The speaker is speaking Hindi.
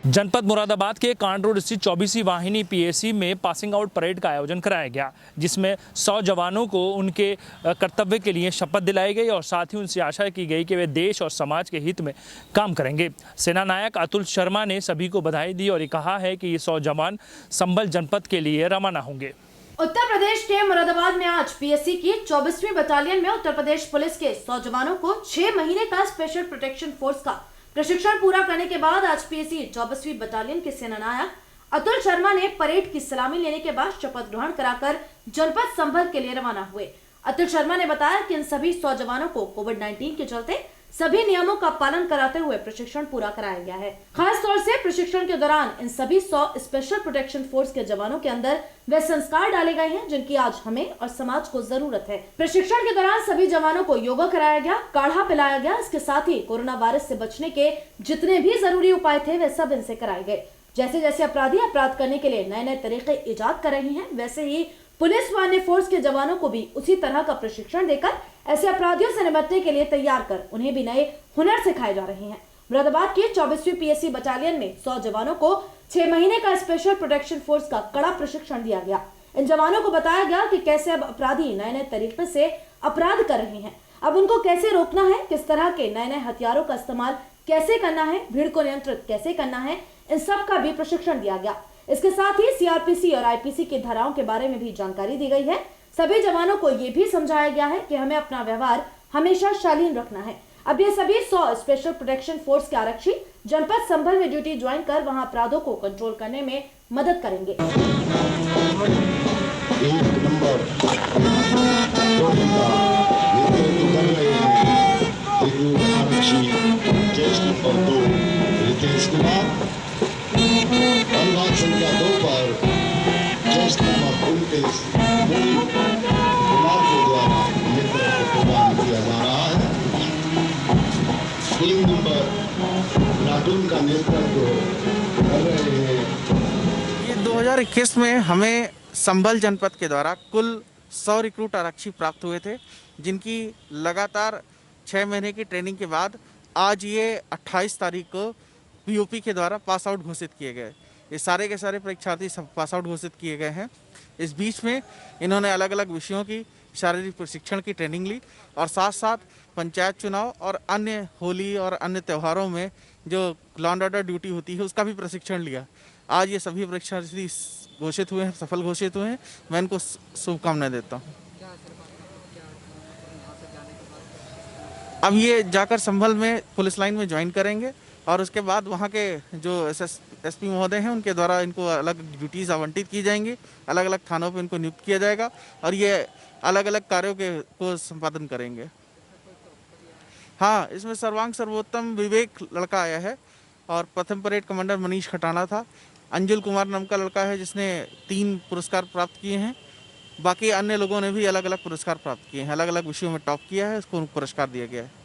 जनपद मुरादाबाद के कांड रोड स्थित 24वीं वाहिनी पीएसी में पासिंग आउट परेड का आयोजन कराया गया, जिसमें 100 जवानों को उनके कर्तव्य के लिए शपथ दिलाई गई और साथ ही उनसे आशा की गई कि वे देश और समाज के हित में काम करेंगे। सेना नायक अतुल शर्मा ने सभी को बधाई दी और कहा है कि ये 100 जवान संभल जनपद के लिए रवाना होंगे। उत्तर प्रदेश के मुरादाबाद में आज पीएसी की 24वीं बटालियन में उत्तर प्रदेश पुलिस के 100 जवानों को 6 महीने का स्पेशल प्रोटेक्शन फोर्स का प्रशिक्षण पूरा करने के बाद आज पीएसी 24वीं बटालियन के सेना नायक अतुल शर्मा ने परेड की सलामी लेने के बाद शपथ ग्रहण कराकर जनपद संभल के लिए रवाना हुए। अतुल शर्मा ने बताया कि इन सभी 100 जवानों को कोविड-19 के चलते सभी नियमों का पालन कराते हुए प्रशिक्षण पूरा कराया गया है। खास तौर से प्रशिक्षण के दौरान इन सभी 100 स्पेशल प्रोटेक्शन फोर्स के जवानों के अंदर वे संस्कार डाले गए हैं जिनकी आज हमें और समाज को जरूरत है। प्रशिक्षण के दौरान सभी जवानों को योगा कराया गया, काढ़ा पिलाया गया। इसके साथ ही कोरोना वायरस से बचने के जितने भी जरूरी उपाय थे वे सब इनसे कराए गए। जैसे जैसे अपराधी अपराध करने के लिए नए नए तरीके इजाद कर रहे हैं, वैसे ही पुलिस व अन्य फोर्स के जवानों को भी उसी तरह का प्रशिक्षण देकर ऐसे अपराधियों से निपटने के लिए तैयार कर उन्हें भी नए हुनर सिखाए जा रहे हैं। मुरादाबाद की 24वीं पीएसी बटालियन में 100 जवानों को 6 महीने का स्पेशल प्रोटेक्शन फोर्स का कड़ा प्रशिक्षण दिया गया। इन जवानों को बताया गया कि कैसे अब अपराधी नए नए तरीके से अपराध कर रहे हैं, अब उनको कैसे रोकना है, किस तरह के नए नए हथियारों का इस्तेमाल कैसे करना है, भीड़ को नियंत्रित कैसे करना है, इन सब का भी प्रशिक्षण दिया गया। इसके साथ ही सीआरपीसी और आईपीसी की धाराओं के बारे में भी जानकारी दी गई है। सभी जवानों को ये भी समझाया गया है कि हमें अपना व्यवहार हमेशा शालीन रखना है। अब ये सभी 100 स्पेशल प्रोटेक्शन फोर्स के आरक्षी जनपद संभल में ड्यूटी ज्वाइन कर वहां अपराधों को कंट्रोल करने में मदद करेंगे। संख्या 2 पर जस्ट उनके कुमार के द्वारा नेतृत्व प्रदान किया जा रहा है। 3 नंबर प्लाटून का नेतृत्व कर रहे हैं। ये 2021 में हमें संभल जनपद के द्वारा कुल 100 रिक्रूट आरक्षी प्राप्त हुए थे, जिनकी लगातार 6 महीने की ट्रेनिंग के बाद आज ये 28 तारीख को पीओपी के द्वारा पास आउट घोषित किए गए। ये सारे के सारे परीक्षार्थी सब पास आउट घोषित किए गए हैं। इस बीच में इन्होंने अलग अलग विषयों की शारीरिक प्रशिक्षण की ट्रेनिंग ली और साथ साथ पंचायत चुनाव और अन्य होली और अन्य त्योहारों में जो लॉ एंड ऑर्डर ड्यूटी होती है उसका भी प्रशिक्षण लिया। आज ये सभी परीक्षार्थी घोषित हुए हैं, सफल घोषित हुए हैं। मैं इनको शुभकामनाएं देता हूँ। अब ये जाकर संभल में पुलिस लाइन में ज्वाइन करेंगे और उसके बाद वहाँ के जो एसपी महोदय हैं उनके द्वारा इनको अलग ड्यूटीज़ आवंटित की जाएंगी, अलग अलग थानों पे इनको नियुक्त किया जाएगा और ये अलग अलग कार्यों को संपादन करेंगे। हाँ, इसमें सर्वांग सर्वोत्तम विवेक लड़का आया है और प्रथम परेड कमांडर मनीष खटाना था। अंजुल कुमार नाम का लड़का है जिसने 3 पुरस्कार प्राप्त किए हैं। बाकी अन्य लोगों ने भी अलग अलग पुरस्कार प्राप्त किए हैं, अलग अलग विषयों में टॉप किया है, उसको पुरस्कार दिया गया है।